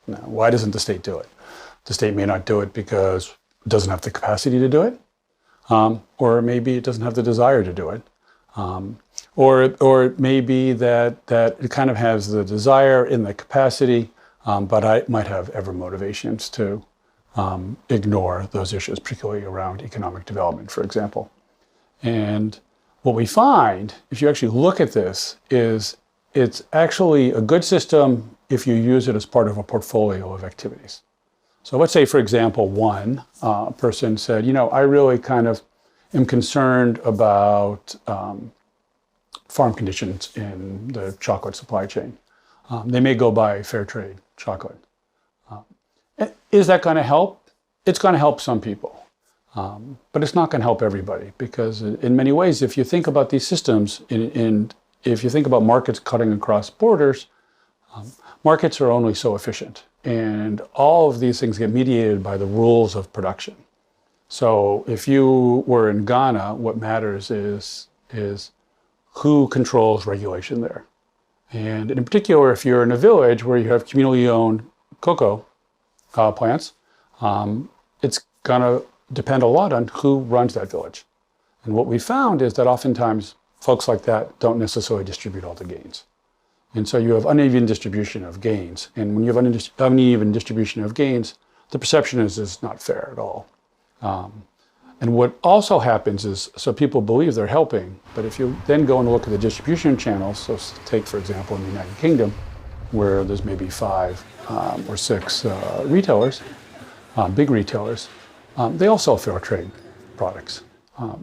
Now, why doesn't the state do it? The state may not do it because it doesn't have the capacity to do it, or maybe it doesn't have the desire to do it, or it may be that it kind of has the desire and the capacity, but I might have ever motivations to ignore those issues, particularly around economic development, for example. And what we find, if you actually look at this, is it's actually a good system if you use it as part of a portfolio of activities. So let's say, for example, one person said, I really kind of am concerned about farm conditions in the chocolate supply chain. They may go buy fair trade chocolate. Is that going to help? It's going to help some people. But it's not going to help everybody, because in many ways, if you think about these systems, and if you think about markets cutting across borders, markets are only so efficient. And all of these things get mediated by the rules of production. So if you were in Ghana, what matters is who controls regulation there. And in particular, if you're in a village where you have communally owned cocoa plants, it's going to depend a lot on who runs that village. And what we found is that oftentimes folks like that don't necessarily distribute all the gains. And so you have uneven distribution of gains. And when you have uneven distribution of gains, the perception is it's not fair at all. And what also happens is, so people believe they're helping, but if you then go and look at the distribution channels, so take, for example, in the United Kingdom, where there's maybe 5 or 6 retailers, big retailers, they all sell fair trade products.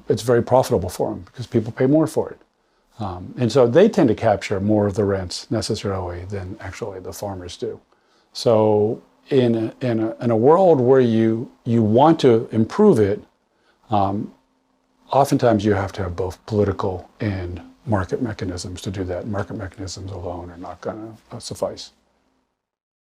It's very profitable for them because people pay more for it. And so they tend to capture more of the rents necessarily than actually the farmers do. So in a world where you want to improve it, oftentimes you have to have both political and market mechanisms to do that. Market mechanisms alone are not going to suffice.